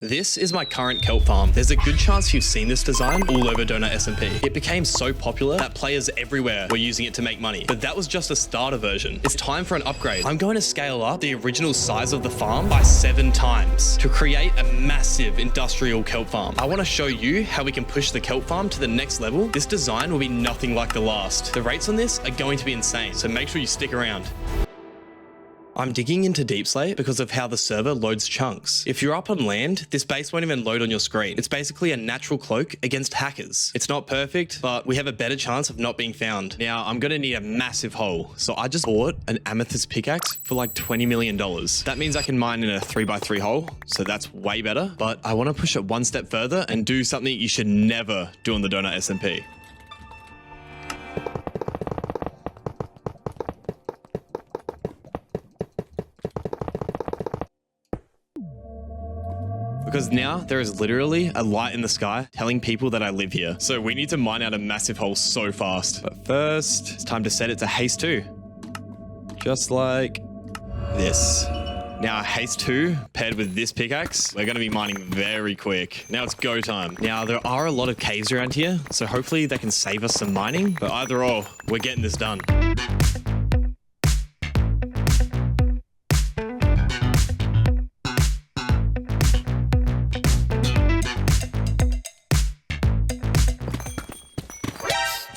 This is my current kelp farm. There's a good chance you've seen this design all over DonutSMP. It became so popular that players everywhere were using it to make money. But that was just a starter version. It's time for an upgrade. I'm going to scale up the original size of the farm by 7 times to create a massive industrial kelp farm. I want to show you how we can push the kelp farm to the next level. This design will be nothing like the last. The rates on this are going to be insane, so make sure you stick around. I'm digging into Deep Slate because of how the server loads chunks. If you're up on land, this base won't even load on your screen. It's basically a natural cloak against hackers. It's not perfect, but we have a better chance of not being found. Now, I'm gonna need a massive hole, so I just bought an amethyst pickaxe for like $20 million. That means I can mine in a 3x3 hole, so that's way better, but I wanna push it one step further and do something you should never do on the DonutSMP. Because now there is literally a light in the sky telling people that I live here. So we need to mine out a massive hole so fast. But first, it's time to set it to haste 2. Just like this. Now haste 2 paired with this pickaxe, we're gonna be mining very quick. Now it's go time. Now there are a lot of caves around here, so hopefully they can save us some mining, but either or, we're getting this done.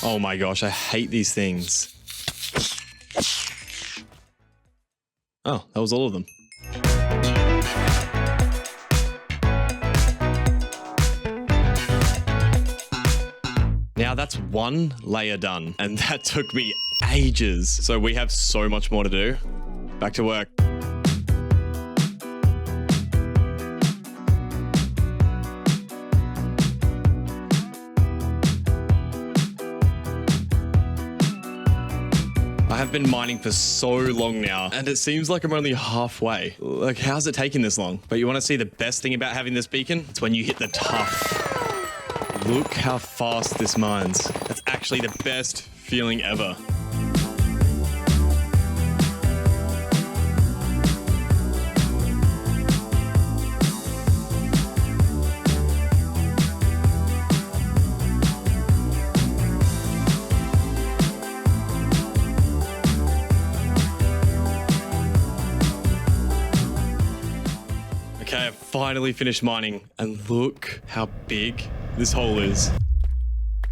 Oh my gosh, I hate these things. Oh, that was all of them. Now that's one layer done, and that took me ages. So we have so much more to do. Back to work. I have been mining for so long now, and it seems like I'm only halfway. Like, how's it taking this long? But you want to see the best thing about having this beacon? It's when you hit the tough. Look how fast this mines. That's actually the best feeling ever. Okay, I've finally finished mining, and look how big this hole is.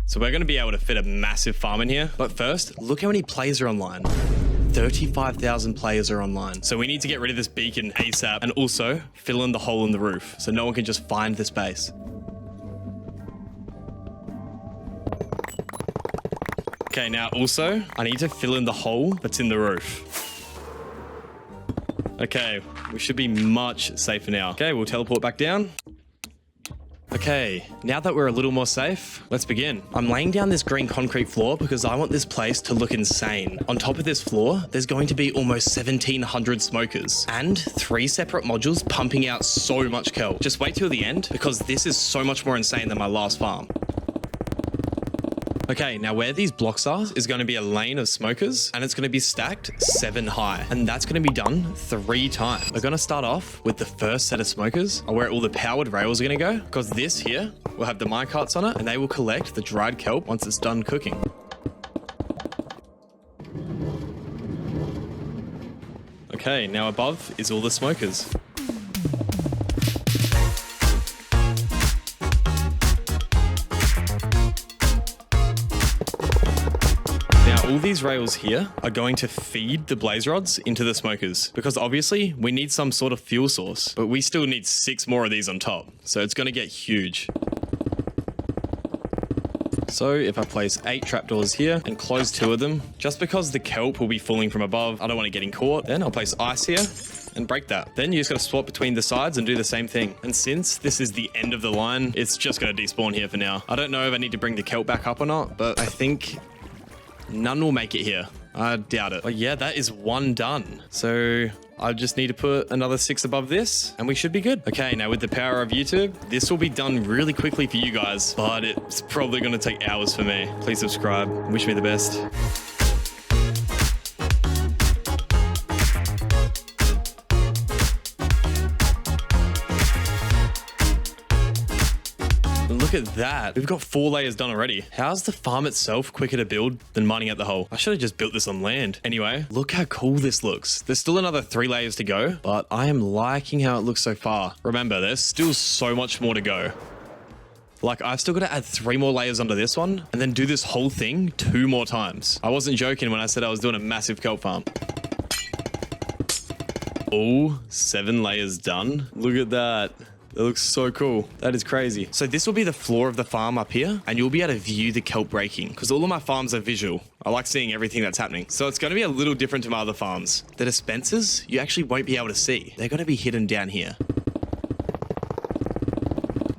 So we're gonna be able to fit a massive farm in here, but first, look how many players are online. 35,000 players are online. So we need to get rid of this beacon ASAP, and also fill in the hole in the roof, so no one can just find this base. Okay, now also, I need to fill in the hole that's in the roof. Okay, we should be much safer now. Okay, we'll teleport back down. Okay, now that we're a little more safe, let's begin. I'm laying down this green concrete floor because I want this place to look insane. On top of this floor, there's going to be almost 1,700 smokers and 3 separate modules pumping out so much kelp. Just wait till the end because this is so much more insane than my last farm. Okay, now where these blocks are is going to be a lane of smokers, and it's going to be stacked 7 high, and that's going to be done 3 times. We're going to start off with the first set of smokers, where all the powered rails are going to go, because this here will have the minecarts on it, and they will collect the dried kelp once it's done cooking. Okay, now above is all the smokers. All these rails here are going to feed the blaze rods into the smokers because obviously we need some sort of fuel source, but we still need 6 more of these on top. So it's going to get huge. So if I place 8 trapdoors here and close 2 of them, just because the kelp will be falling from above, I don't want it getting caught. Then I'll place ice here and break that. Then you just got to swap between the sides and do the same thing. And since this is the end of the line, it's just going to despawn here for now. I don't know if I need to bring the kelp back up or not, but I think none will make it here. I doubt it. But yeah, that is 1 done. So I just need to put another 6 above this and we should be good. Okay, now with the power of YouTube, this will be done really quickly for you guys, but it's probably going to take hours for me. Please subscribe. Wish me the best. at that. We've got 4 layers done already. How's the farm itself quicker to build than mining at the hole? I should have just built this on land. Anyway, look how cool this looks. There's still another 3 layers to go, but I am liking how it looks so far. Remember, there's still so much more to go. Like, I've still got to add 3 more layers onto this one and then do this whole thing 2 more times. I wasn't joking when I said I was doing a massive kelp farm. Oh, 7 layers done. Look at that. That looks so cool. That is crazy. So this will be the floor of the farm up here, and you'll be able to view the kelp breaking because all of my farms are visual. I like seeing everything that's happening. So it's going to be a little different to my other farms. The dispensers, you actually won't be able to see. They're going to be hidden down here.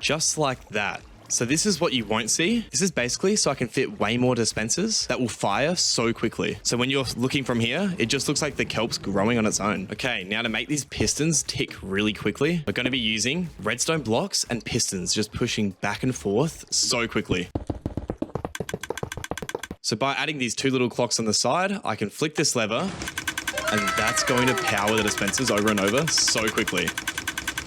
Just like that. So this is what you won't see. This is basically so I can fit way more dispensers that will fire so quickly. So when you're looking from here, it just looks like the kelp's growing on its own. Okay, now to make these pistons tick really quickly, we're going to be using redstone blocks and pistons, just pushing back and forth so quickly. So by adding these 2 little clocks on the side, I can flick this lever and that's going to power the dispensers over and over so quickly.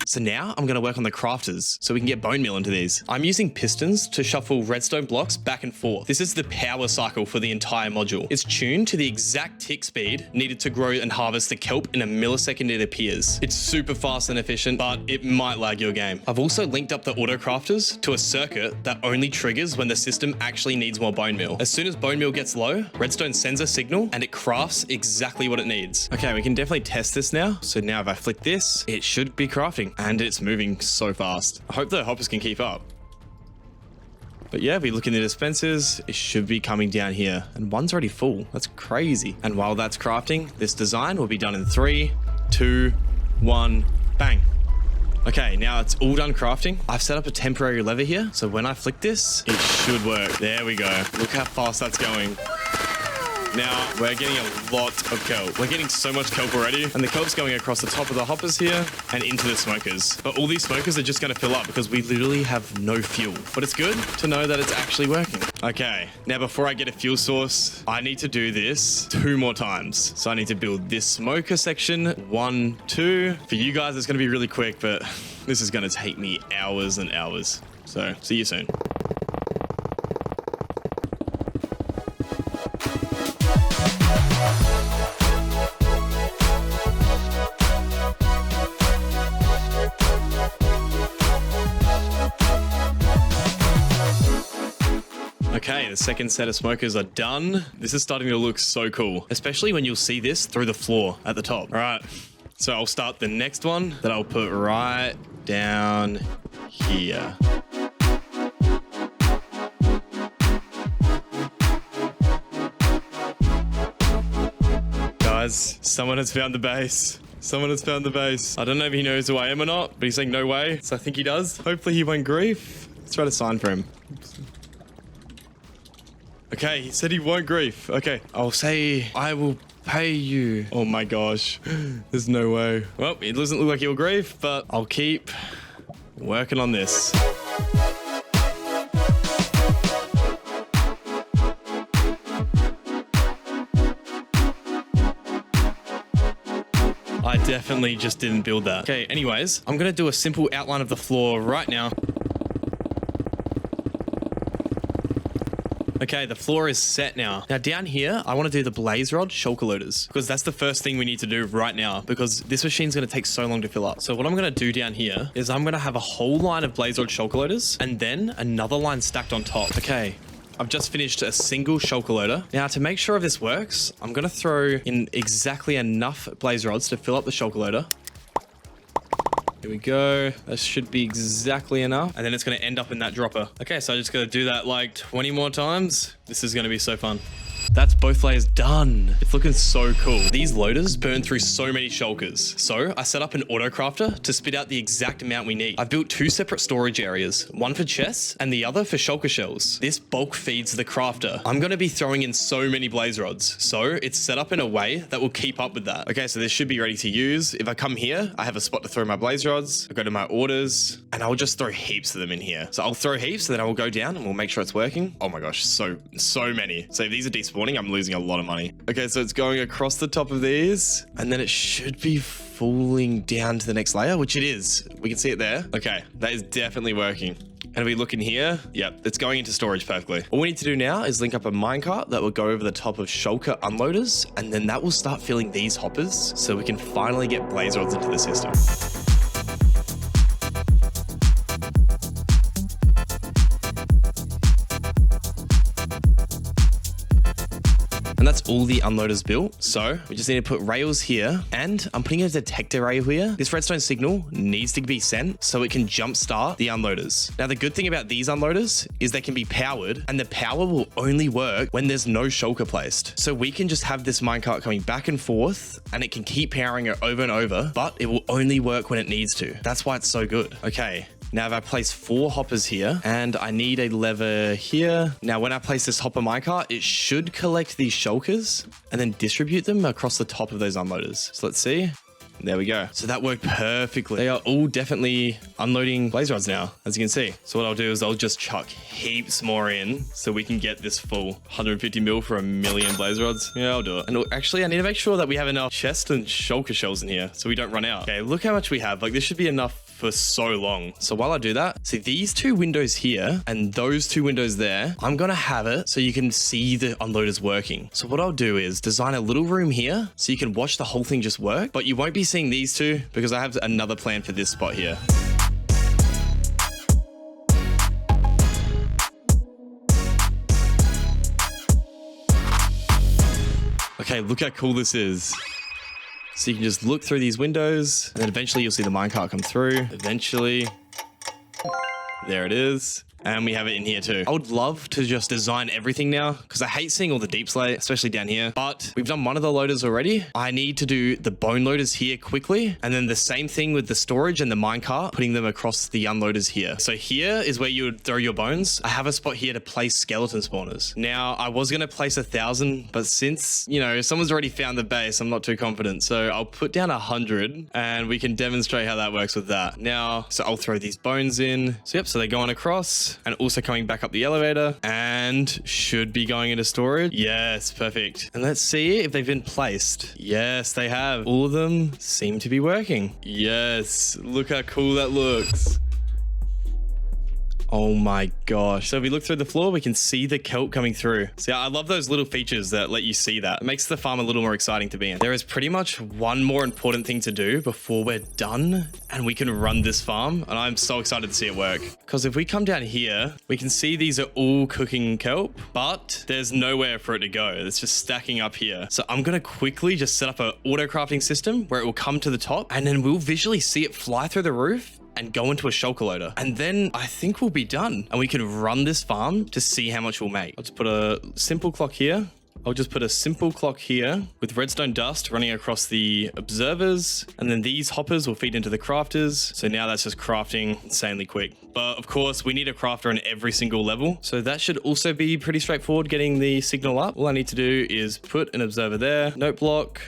So now I'm going to work on the crafters so we can get bone meal into these. I'm using pistons to shuffle redstone blocks back and forth. This is the power cycle for the entire module. It's tuned to the exact tick speed needed to grow and harvest the kelp in a millisecond it appears. It's super fast and efficient, but it might lag your game. I've also linked up the auto crafters to a circuit that only triggers when the system actually needs more bone meal. As soon as bone meal gets low, redstone sends a signal and it crafts exactly what it needs. Okay, we can definitely test this now. So now if I flick this, it should be crafting. And it's moving so fast. I hope the hoppers can keep up. But yeah, if we look in the dispensers, it should be coming down here. And one's already full. That's crazy. And while that's crafting, this design will be done in 3, 2, 1, bang. Okay, now it's all done crafting. I've set up a temporary lever here. So when I flick this, it should work. There we go. Look how fast that's going. Now, we're getting a lot of kelp. We're getting so much kelp already, and the kelp's going across the top of the hoppers here and into the smokers. But all these smokers are just going to fill up because we literally have no fuel. But it's good to know that it's actually working. Okay, now before I get a fuel source, I need to do this 2 more times. So I need to build this smoker section, 1, 2. For you guys, it's going to be really quick, but this is going to take me hours and hours. So, see you soon. Okay, the second set of smokers are done. This is starting to look so cool, especially when you'll see this through the floor at the top. All right, so I'll start the next one that I'll put right down here. Guys, someone has found the base. Someone has found the base. I don't know if he knows who I am or not, but he's saying no way, so I think he does. Hopefully he won't grief. Let's try to sign for him. Okay, he said he won't grief. Okay, I'll say I will pay you. Oh my gosh, there's no way. Well, it doesn't look like he'll grief, but I'll keep working on this. I definitely just didn't build that. Okay, anyways, I'm gonna do a simple outline of the floor right now. Okay, the floor is set now. Now down here, I want to do the blaze rod shulker loaders because that's the first thing we need to do right now because this machine's going to take so long to fill up. So what I'm going to do down here is I'm going to have a whole line of blaze rod shulker loaders and then another line stacked on top. Okay, I've just finished a single shulker loader. Now to make sure if this works, I'm going to throw in exactly enough blaze rods to fill up the shulker loader. Here we go. That should be exactly enough. And then it's going to end up in that dropper. Okay, so I just got to do that like 20 more times. This is going to be so fun. That's both layers done. It's looking so cool. These loaders burn through so many shulkers. So I set up an auto crafter to spit out the exact amount we need. I've built 2 separate storage areas, one for chests and the other for shulker shells. This bulk feeds the crafter. I'm going to be throwing in so many blaze rods. So it's set up in a way that will keep up with that. Okay, so this should be ready to use. If I come here, I have a spot to throw my blaze rods. I go to my orders and I'll just throw heaps of them in here. So I'll throw heaps, then I will go down and we'll make sure it's working. Oh my gosh, so many. So if these are despawning, I'm losing a lot of money. Okay, so it's going across the top of these and then it should be falling down to the next layer, which it is. We can see it there. Okay, that is definitely working. And if we look in here, yep, it's going into storage perfectly. All we need to do now is link up a minecart that will go over the top of shulker unloaders, and then that will start filling these hoppers so we can finally get blaze rods into the system. And that's all the unloaders built. So we just need to put rails here, and I'm putting a detector rail here. This redstone signal needs to be sent so it can jumpstart the unloaders. Now, the good thing about these unloaders is they can be powered, and the power will only work when there's no shulker placed. So we can just have this minecart coming back and forth, and it can keep powering it over and over, but it will only work when it needs to. That's why it's so good. Okay. Now, if I place 4 hoppers here, and I need a lever here. Now, when I place this hopper minecart, it should collect these shulkers and then distribute them across the top of those unloaders. So let's see. There we go. So that worked perfectly. They are all definitely unloading blaze rods now, as you can see. So what I'll do is I'll just chuck heaps more in so we can get this full 150 mil for 1,000,000 blaze rods. Yeah, I'll do it. And actually, I need to make sure that we have enough chest and shulker shells in here so we don't run out. Okay, look how much we have. Like, this should be enough for so long. So while I do that, see these 2 windows here and those 2 windows there, I'm gonna have it so you can see the unloaders working. So what I'll do is design a little room here so you can watch the whole thing just work, but you won't be seeing these 2 because I have another plan for this spot here. Okay, look how cool this is. So you can just look through these windows, and then eventually you'll see the minecart come through. Eventually, there it is. And we have it in here too. I would love to just design everything now because I hate seeing all the deep slate, especially down here. But we've done one of the loaders already. I need to do the bone loaders here quickly. And then the same thing with the storage and the minecart, putting them across the unloaders here. So here is where you would throw your bones. I have a spot here to place skeleton spawners. Now, I was going to place 1,000, but since, you know, someone's already found the base, I'm not too confident. So I'll put down 100 and we can demonstrate how that works with that. Now, so I'll throw these bones in. So yep, so they're going across. And also coming back up the elevator and should be going into storage. Yes, perfect. And let's see if they've been placed. Yes, they have. All of them seem to be working. Yes, look how cool that looks. Oh my gosh. So if we look through the floor, we can see the kelp coming through. See, I love those little features that let you see that. It makes the farm a little more exciting to be in. There is pretty much one more important thing to do before we're done and we can run this farm. And I'm so excited to see it work. Because if we come down here, we can see these are all cooking kelp, but there's nowhere for it to go. It's just stacking up here. So I'm going to quickly just set up an auto crafting system where it will come to the top and then we'll visually see it fly through the roof and go into a shulker loader. And then I think we'll be done and we can run this farm to see how much we'll make. I'll just put a simple clock here. I'll just put a simple clock here with redstone dust running across the observers. And then these hoppers will feed into the crafters. So now that's just crafting insanely quick. But of course, we need a crafter on every single level. So that should also be pretty straightforward getting the signal up. All I need to do is put an observer there, note block,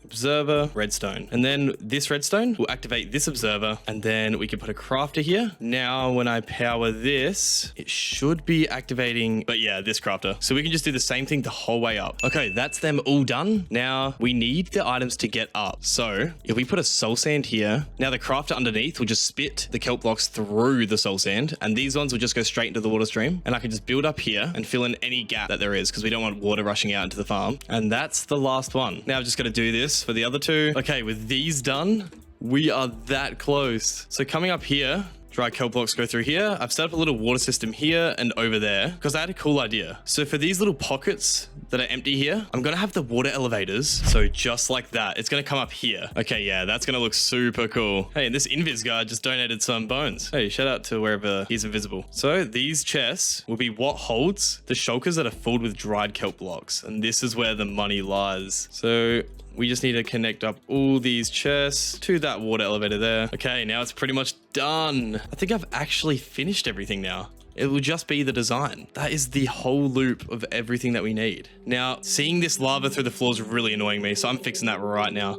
observer, redstone. And then this redstone will activate this observer and then we can put a crafter here. Now, when I power this, it should be activating, but yeah, this crafter. So we can just do the same thing the whole way up. Okay, that's them all done. Now we need the items to get up. So if we put a soul sand here, now the crafter underneath will just spit the kelp blocks through the soul sand. And these ones will just go straight into the water stream. And I can just build up here and fill in any gap that there is because we don't want water rushing out into the farm. And that's the last one. Now I've just got to do this for the other 2. Okay, with these done, we are that close. So coming up here, dry kelp blocks go through here. I've set up a little water system here and over there because I had a cool idea. So for these little pockets that are empty here, I'm going to have the water elevators. So just like that, it's going to come up here. Okay, yeah, that's going to look super cool. Hey, and this invis guy just donated some bones. Hey, shout out to wherever he's invisible. So these chests will be what holds the shulkers that are filled with dried kelp blocks. And this is where the money lies. So we just need to connect up all these chests to that water elevator there. Okay, now it's pretty much done. I think I've actually finished everything now. It will just be the design. That is the whole loop of everything that we need. Now, seeing this lava through the floor is really annoying me, so I'm fixing that right now.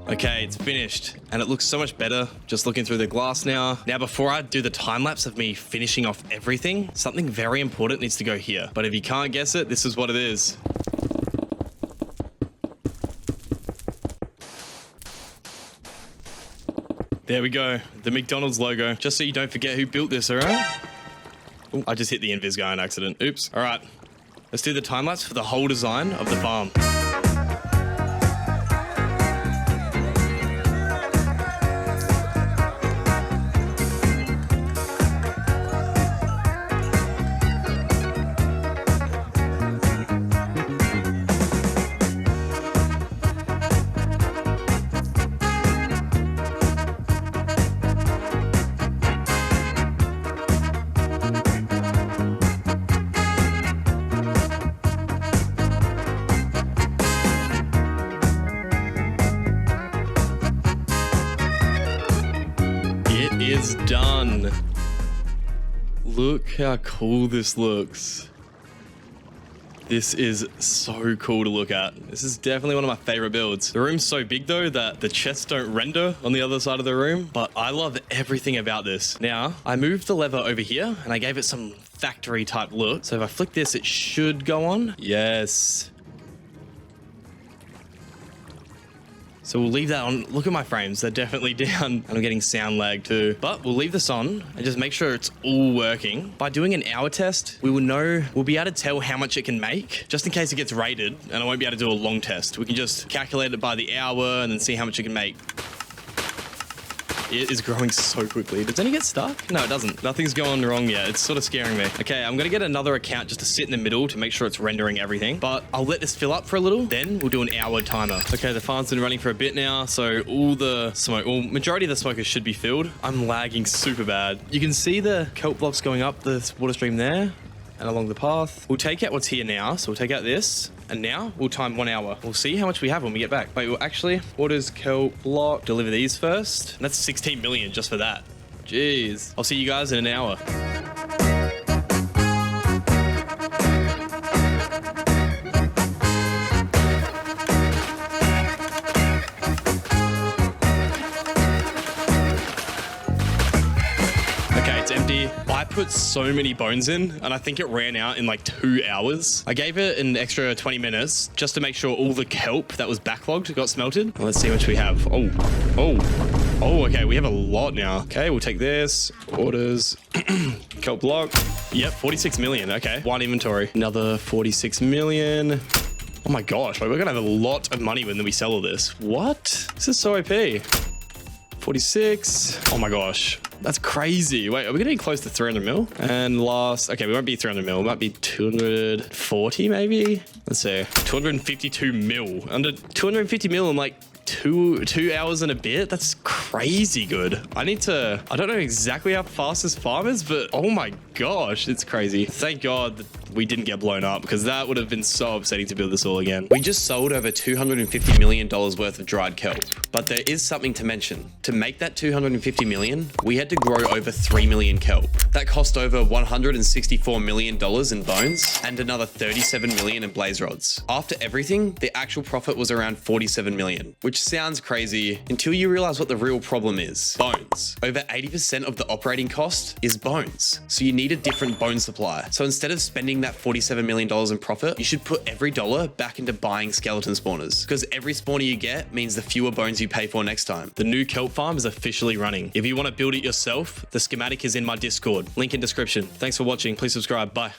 Okay, it's finished and it looks so much better just looking through the glass now. Now, before I do the time lapse of me finishing off everything, something very important needs to go here. But if you can't guess it, this is what it is. There we go, the McDonald's logo, just so you don't forget who built this, all right? Ooh, I just hit the invis guy on accident. Oops. All right, let's do the time lapse for the whole design of the farm. Is done. Look how cool this looks. This is so cool to look at. This is definitely one of my favorite builds. The room's so big though that the chests don't render on the other side of the room, but I love everything about this. Now, I moved the lever over here and I gave it some factory type look. So if I flick this, it should go on. Yes. So we'll leave that on. Look at my frames, they're definitely down. And I'm getting sound lag too. But we'll leave this on and just make sure it's all working. By doing an hour test, we'll be able to tell how much it can make, just in case it gets rated and I won't be able to do a long test. We can just calculate it by the hour and then see how much it can make. It is growing so quickly. Does any get stuck? No, it doesn't. Nothing's going wrong yet. It's sort of scaring me. Okay, I'm gonna get another account just to sit in the middle to make sure it's rendering everything. But I'll let this fill up for a little, then we'll do an hour timer. Okay, the farm's been running for a bit now, so all the smoke, well, majority of the smokers should be filled. I'm lagging super bad. You can see the kelp blocks going up the water stream there and along the path. We'll take out what's here now, so we'll take out this. And now we'll time 1 hour. We'll see how much we have when we get back. Wait, well, actually, orders kelp block, deliver these first. And that's 16 million just for that. Jeez. I'll see you guys in an hour. Okay, it's empty. I put so many bones in and I think it ran out in like 2 hours. I gave it an extra 20 minutes just to make sure all the kelp that was backlogged got smelted. Well, let's see how much we have. Oh, okay, we have a lot now. Okay, we'll take this, orders, kelp block. Yep, 46 million, okay. One inventory, another 46 million. Oh my gosh, we're gonna have a lot of money when we sell all this. What? This is so OP. 46. Oh my gosh. That's crazy. Wait, are we getting close to 300 mil? And last, okay, we won't be 300 mil. It might be 240 maybe. Let's see, 252 mil. Under 250 mil in like two hours and a bit. That's crazy good. I don't know exactly how fast this farm is, but oh my gosh, it's crazy. Thank God that we didn't get blown up because that would have been so upsetting to build this all again. We just sold over $250 million worth of dried kelp, but there is something to mention. To make that 250 million, we had to grow over 3 million kelp. That cost over $164 million in bones and another 37 million in blaze rods. After everything, the actual profit was around 47 million, which sounds crazy until you realize what the real problem is. Bones. Over 80% of the operating cost is bones. So you need a different bone supply. So instead of spending that $47 million in profit, you should put every dollar back into buying skeleton spawners, because every spawner you get means the fewer bones you pay for next time. The new kelp farm is officially running. If you want to build it yourself, the schematic is in my Discord. Link in description. Thanks for watching. Please subscribe. Bye.